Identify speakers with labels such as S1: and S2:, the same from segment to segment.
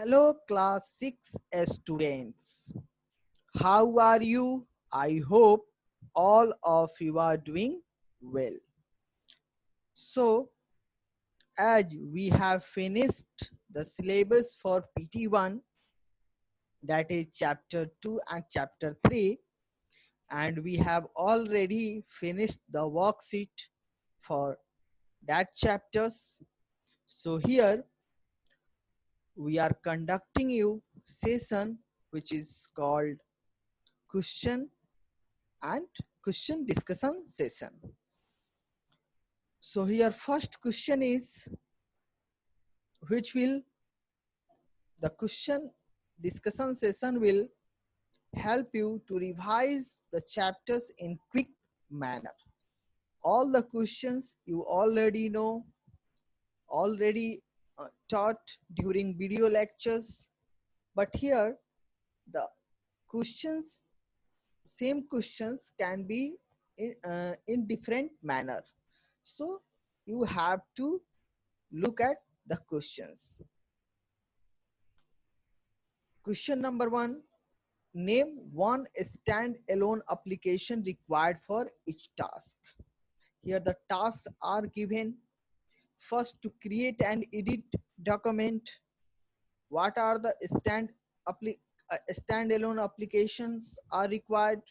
S1: Hello, class 6 students. How are you? I hope all of you are doing well. So, as we have finished the syllabus for PT1, that is chapter 2 and chapter 3, and we have already finished the worksheet for that chapters. So, here we are conducting you session which is called question and question discussion session. So here first question is which will the question discussion session will help you to revise the chapters in quick manner. All the questions you already know, already taught during video lectures, but here the questions, same questions can be in different manner. So you have to look at the questions. Question number 1. Name one stand-alone application required for each task. Here the tasks are given. First, to create and edit document. What are the stand-alone applications are required?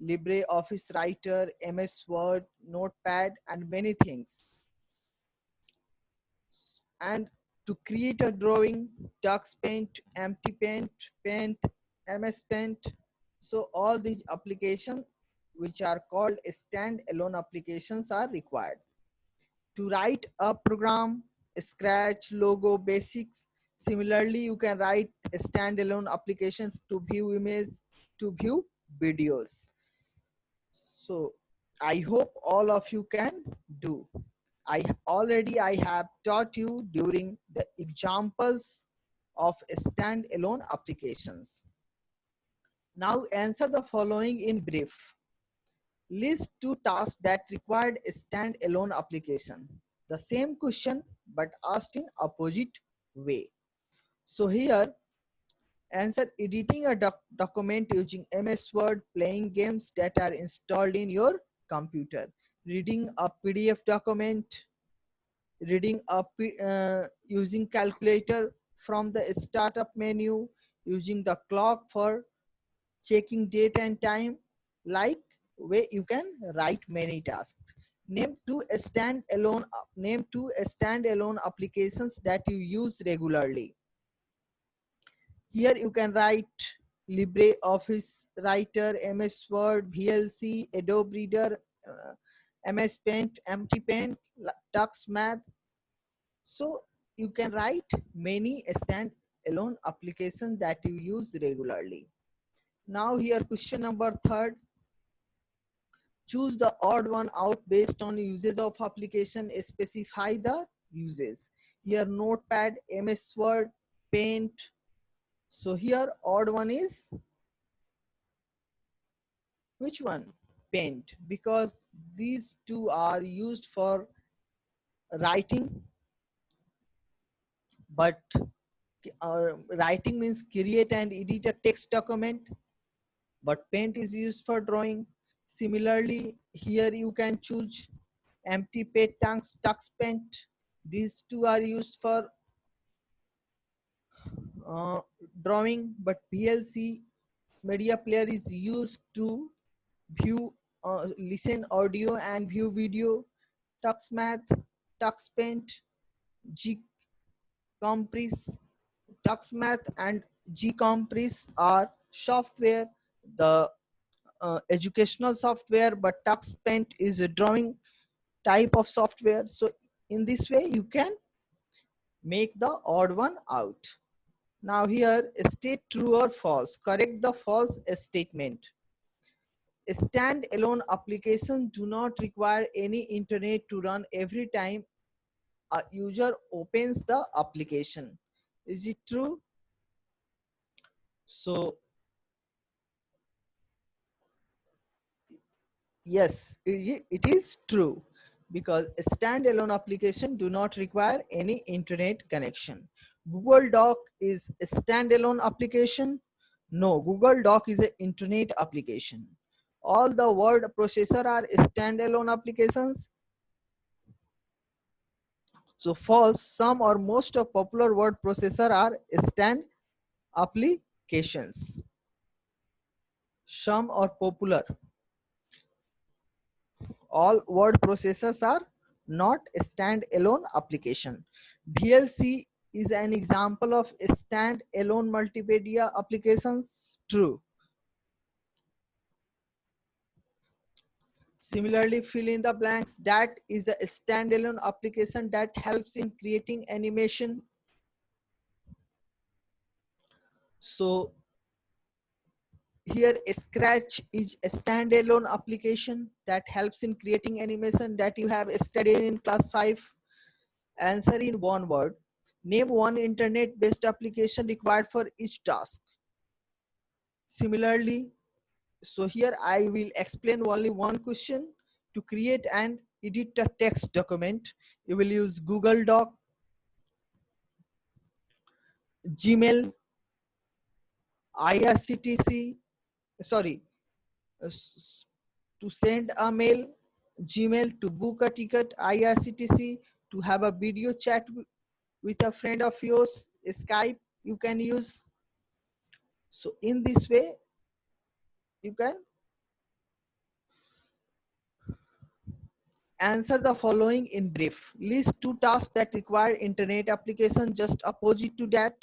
S1: LibreOffice Writer, MS Word, Notepad, and many things. And to create a drawing, Tux Paint, Empty Paint, Paint, MS Paint. So all these applications which are called stand-alone applications are required. To write a program, Scratch, Logo, Basics. Similarly, you can write a stand-alone application to view image, to view videos. So I hope all of you can do. I have taught you during the examples of stand-alone applications. Now answer the following in brief. List 2 tasks that required a stand-alone application. The same question but asked in opposite way. So here answer: editing a document using MS Word, playing games that are installed in your computer, reading a PDF document, reading up using calculator from the startup menu, using the clock for checking date and time. Like way you can write many tasks. Name two stand-alone applications that you use regularly. Here you can write LibreOffice Writer, MS Word, VLC, Adobe Reader, MS Paint, Empty Paint, Tux Math. So you can write many stand-alone applications that you use regularly. Now here question number 3. Choose the odd one out based on uses of application. Specify the uses. Here Notepad, MS Word, Paint. So here odd one is which one? Paint, because these two are used for writing, but writing means create and edit a text document, but paint is used for drawing. Similarly, here you can choose empty paint, tux paint. These two are used for uh, drawing, but VLC media player is used to view, listen audio and view video. Tux Math, Tux Paint, G Compress, Tux Math and G Compress are software, the educational software, but Tux Paint is a drawing type of software. So in this way you can make the odd one out. Now here state true or false. Correct the false statement. Stand-alone applications do not require any internet to run every time a user opens the application. Is it true? So yes, it is true, because a standalone application do not require any internet connection. Google Doc is a standalone application? No, Google Doc is an internet application. All the word processor are standalone applications. So false, some or most of popular word processor are stand applications. Some or popular. All word processors are not a standalone application. VLC is an example of a standalone multimedia applications. True. Similarly, fill in the blanks. That is a standalone application that helps in creating animation. So here Scratch is a standalone application that helps in creating animation that you have studied in class 5. Answer in one word. Name one internet-based application required for each task. Similarly, so here I will explain only one question. To create and edit a text document, you will use Google Doc, Gmail, IRCTC, sorry, to send a mail, Gmail, to book a ticket, IRCTC, to have a video chat with a friend of yours, Skype you can use. So in this way, you can answer the following in brief. List 2 tasks that require internet application. Just opposite to that,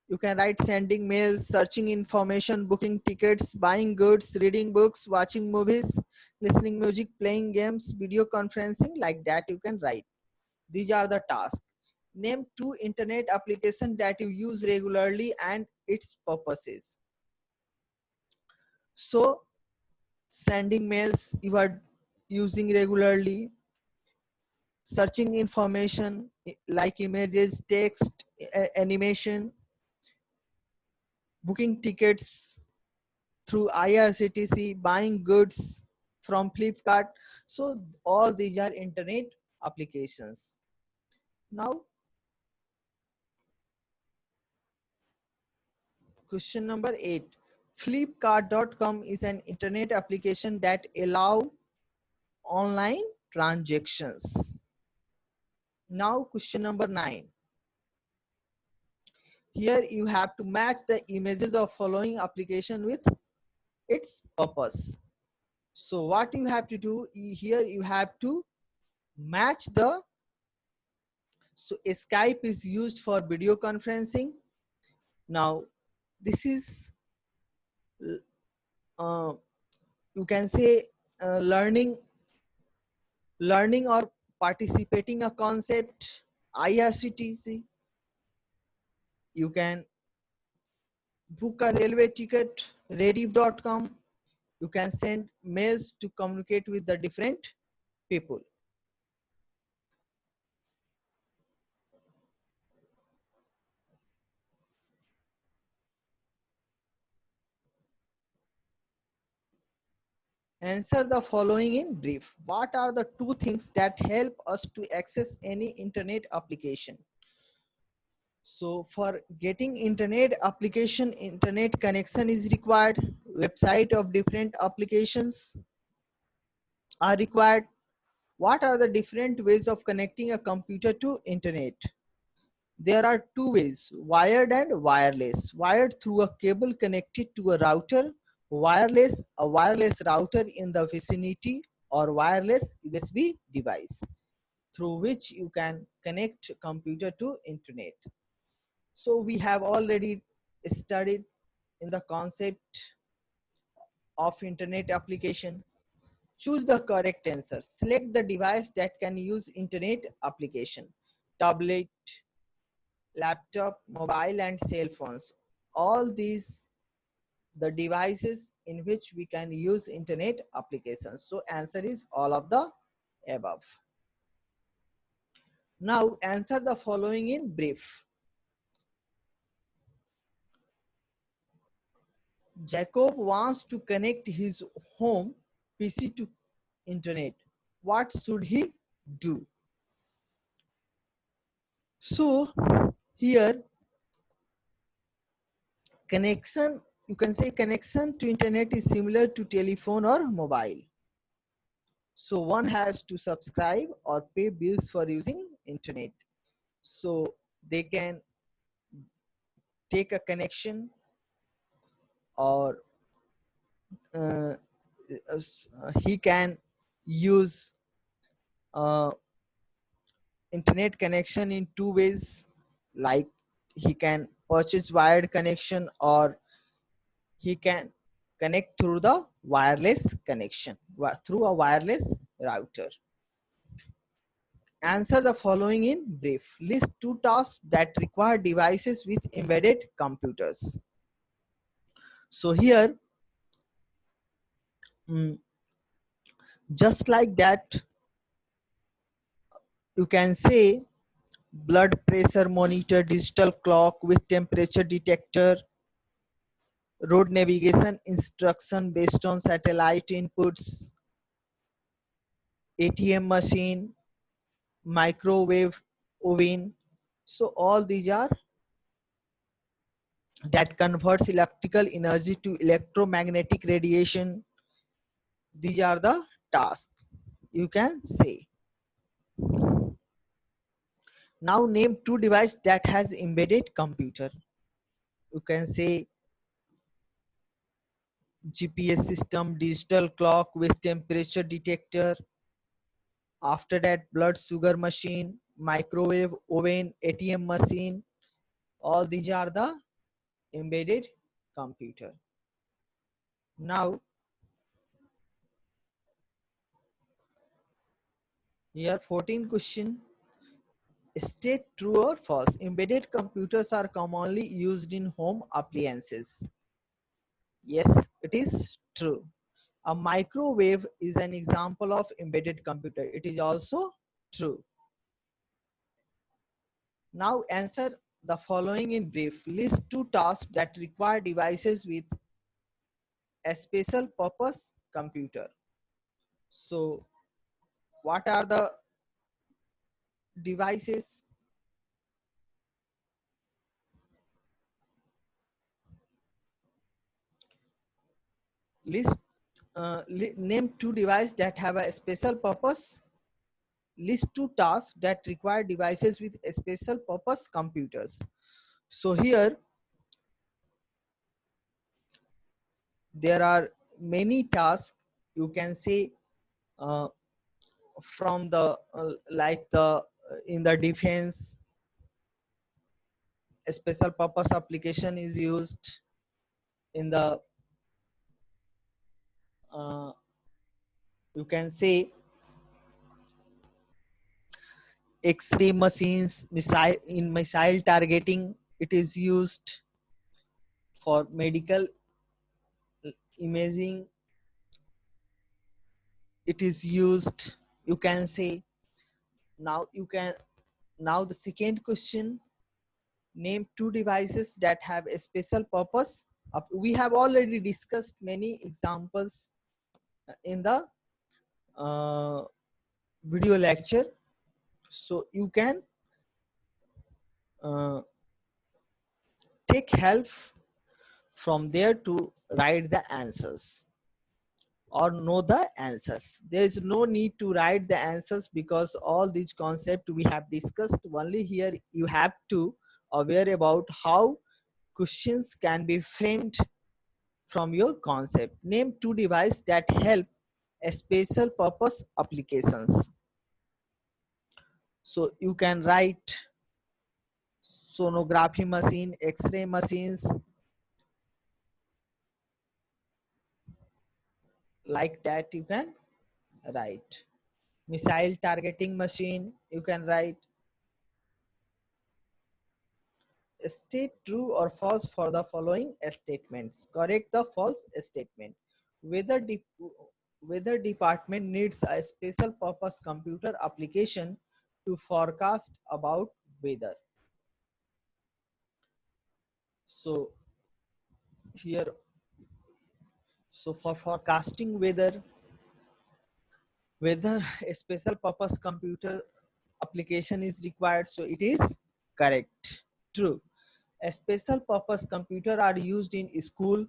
S1: you can write sending mails, searching information, booking tickets, buying goods, reading books, watching movies, listening music, playing games, video conferencing. Like that you can write. These are the tasks. Name 2 internet applications that you use regularly and its purposes. So sending mails you are using regularly, searching information like images, text, animation, booking tickets through IRCTC, buying goods from Flipkart. So all these are internet applications. Now question number 8. Flipkart.com is an internet application that allow online transactions. Now question number 9. Here you have to match the images of following application with its purpose. So what you have to do here, you have to match the, so Skype is used for video conferencing. Now this is uh, you can say learning or participating a concept. IRCTC, you can book a railway ticket. Rediff.com, you can send mails to communicate with the different people. Answer the following in brief. What are the 2 things that help us to access any internet application? So for getting internet application, internet connection is required. Website of different applications are required. What are the different ways of connecting a computer to internet? There are 2 ways, wired and wireless. Wired through a cable connected to a router, wireless, a wireless router in the vicinity, or wireless USB device through which you can connect computer to internet. So we have already studied in the concept of internet application. Choose the correct answer. Select the device that can use internet application. Tablet, laptop, mobile and cell phones. All these the devices in which we can use internet applications. So answer is all of the above. Now answer the following in brief. Jacob wants to connect his home PC to internet. What should he do? So Here connection, you can say connection to internet is similar to telephone or mobile. So one has to subscribe or pay bills for using internet. So they can take a connection, or uh, he can use uh, internet connection in two ways, like he can purchase wired connection, or he can connect through the wireless connection through a wireless router. Answer the following in brief. List two tasks that require devices with embedded computers. So here, mm, just like that, you can say blood pressure monitor, digital clock with temperature detector, road navigation instruction based on satellite inputs, ATM machine, microwave oven. So all these are that converts electrical energy to electromagnetic radiation. These are the tasks, you can say. Now name two devices that has embedded computer. You can say GPS system, digital clock with temperature detector. After that, blood sugar machine, microwave oven, ATM machine. All these are the embedded computer. Now here 14 question. State true or false. Embedded computers are commonly used in home appliances. Yes, it is true. A microwave is an example of embedded computer. It is also true. Now answer the following in brief. List two tasks that require devices with a special purpose computer. So what are the devices? List name two devices that have a special purpose. List two tasks that require devices with a special purpose computers. So here there are many tasks, you can say, uh, from the like the in the defense, a special purpose application is used in the uh, you can say X-ray machines, missile targeting. It is used for medical imaging. It is used, you can say. Now you can, now the second question, name two devices that have a special purpose. We have already discussed many examples in the uh, video lecture. So you can uh, take help from there to write the answers or know the answers. There is no need to write the answers because all these concepts we have discussed. Only here you have to aware about how questions can be framed from your concept. Name two devices that help a special purpose applications. So you can write sonography machine, X-ray machines, like that you can write. Missile targeting machine, you can write. State true or false for the following statements. Correct the false statement. Whether weather department needs a special purpose computer application to forecast about weather. So here, so for forecasting weather, whether a special purpose computer application is required, so it is correct. True. A special purpose computer are used in school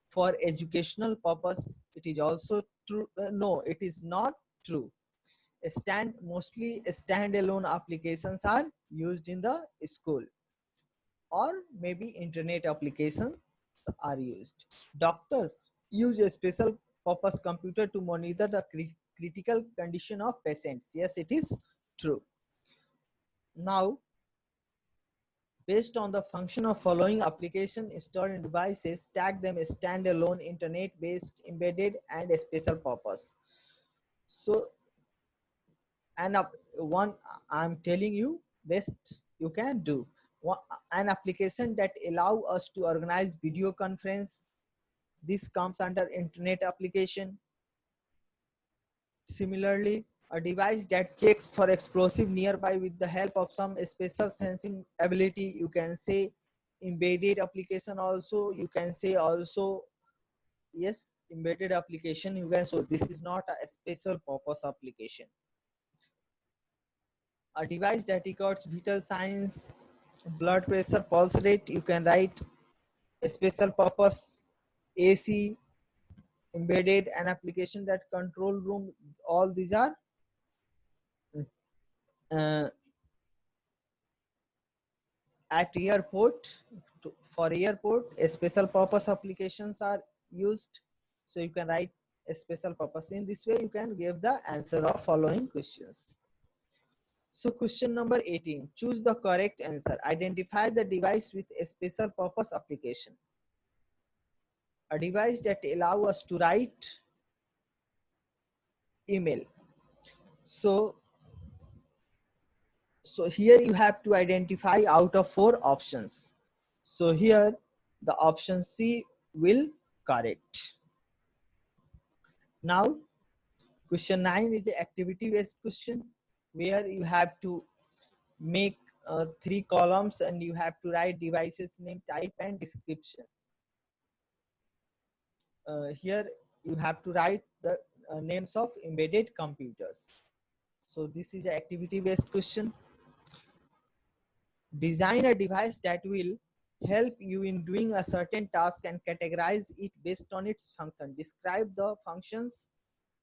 S1: for educational purpose. It is also true. No, it is not true. Mostly standalone applications are used in the school, or maybe internet applications are used. Doctors use a special purpose computer to monitor the critical condition of patients. Yes, it is true. Now, based on the function of following application installed in devices, tag them as standalone, internet-based, embedded, and a special purpose. So, and one I'm telling you, best you can do. An application that allow us to organize video conference. This comes under internet application. Similarly, a device that checks for explosive nearby with the help of some special sensing ability, you can say embedded application also, you can say also, yes, embedded application, you can, so this is not a special purpose application. A device that records vital signs, blood pressure, pulse rate, you can write a special purpose. AC, embedded, an application that control room, all these are uh, at airport. For airport, a special purpose applications are used, so you can write a special purpose. In this way you can give the answer of following questions. So question number 18, choose the correct answer. Identify the device with a special purpose application. A device that allow us to write email. So here you have to identify out of 4 options. So here the option C will correct. Now question 9 is the activity based question, where you have to make 3 columns and you have to write devices name, type, and description. Here you have to write the names of embedded computers. So this is an activity based question. Design a device that will help you in doing a certain task and categorize it based on its function. Describe the functions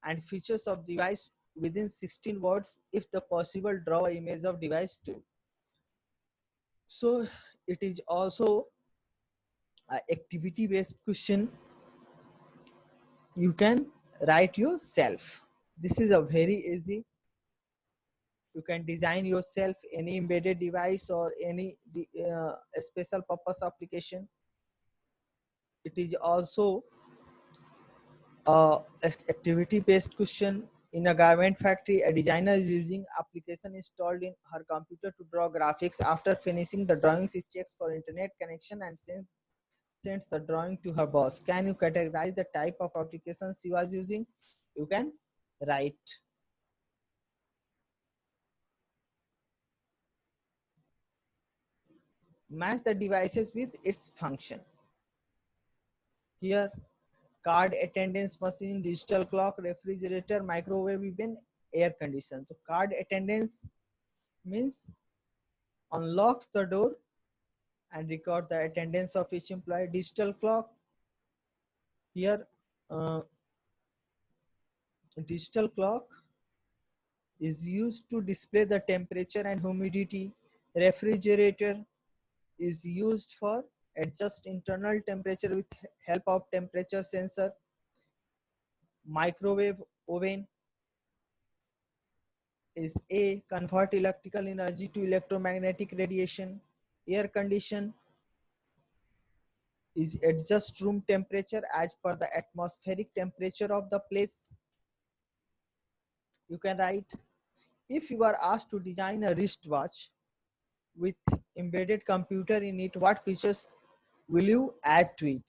S1: and features of device within 16 words. If the possible, draw an image of device too. So it is also an activity based question. You can write yourself. This is a very easy. You can design yourself any embedded device or any special purpose application. It is also activity based question. In a garment factory, a designer is using application installed in her computer to draw graphics. After finishing the drawings, she checks for internet connection and sends the drawing to her boss. Can you categorize the type of application she was using? You can write. Match the devices with its function. Here, card attendance machine, digital clock, refrigerator, microwave, even air conditioner. So card attendance means unlocks the door and record the attendance of each employee. Digital clock, here digital clock is used to display the temperature and humidity. Refrigerator is used for adjust internal temperature with help of temperature sensor. Microwave oven is A, convert electrical energy to electromagnetic radiation. Air condition is adjust room temperature as per the atmospheric temperature of the place. You can write, if you are asked to design a wristwatch with embedded computer in it, what features will you add to it?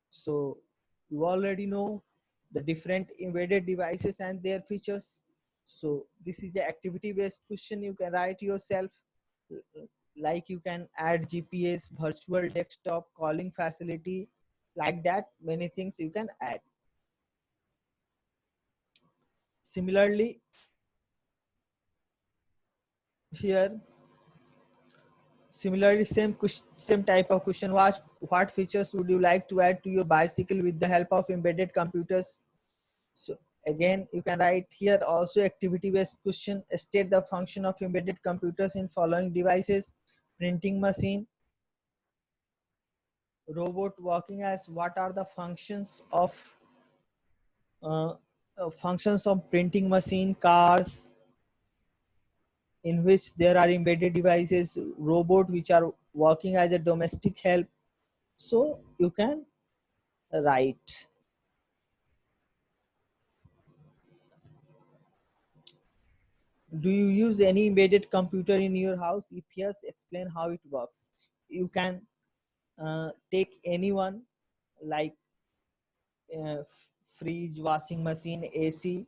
S1: So you already know the different embedded devices and their features. So this is the activity based question. You can write yourself, like you can add GPS, virtual desktop, calling facility, like that, many things you can add. Similarly, here Similarly, same type of question was, what features would you like to add to your bicycle with the help of embedded computers? So again, you can write here also activity based question. State the function of embedded computers in following devices: printing machine, robot working as. What are the uh, functions of printing machine, cars in which there are embedded devices, robot which are working as a domestic help. So you can write. Do you use any embedded computer in your house? If yes, explain how it works. You can take anyone, like fridge, washing machine, AC,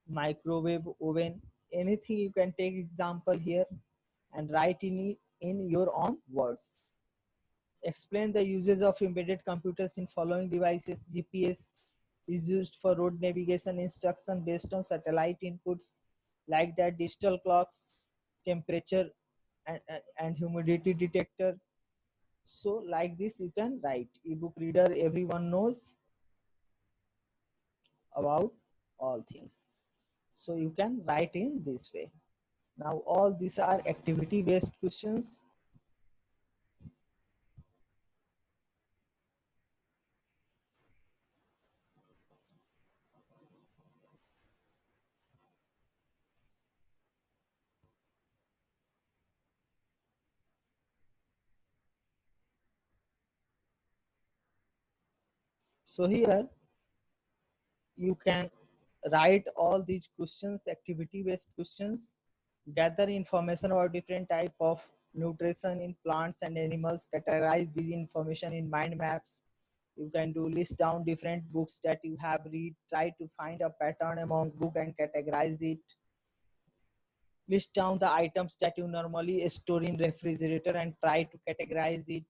S1: microwave, oven, anything. You can take example here and write in your own words. Explain the uses of embedded computers in following devices. GPS is used for road navigation instruction based on satellite inputs, like that digital clocks, temperature and humidity detector. So like this you can write. Ebook reader, everyone knows about all things. So you can write in this way. Now all these are activity based questions. So here you can write all these questions, activity based questions. Gather information about different type of nutrition in plants and animals. Categorize this information in mind maps. You can do list down different books that you have read. Try to find a pattern among book and categorize it. List down the items that you normally store in refrigerator and try to categorize it.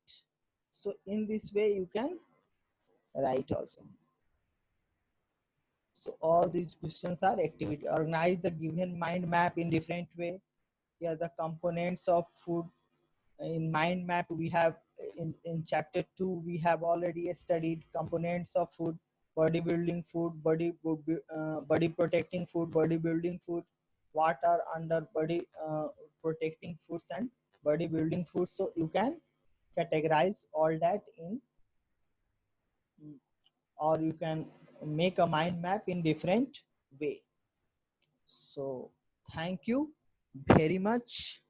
S1: So in this way you can write also. So all these questions are activity. Organize the given mind map in different way. Here the components of food. In mind map we have, in chapter 2 we have already studied components of food: bodybuilding food, body protecting food, bodybuilding food. What are under body protecting foods and bodybuilding foods? So you can categorize all that in, or you can make a mind map in different way. So thank you very much.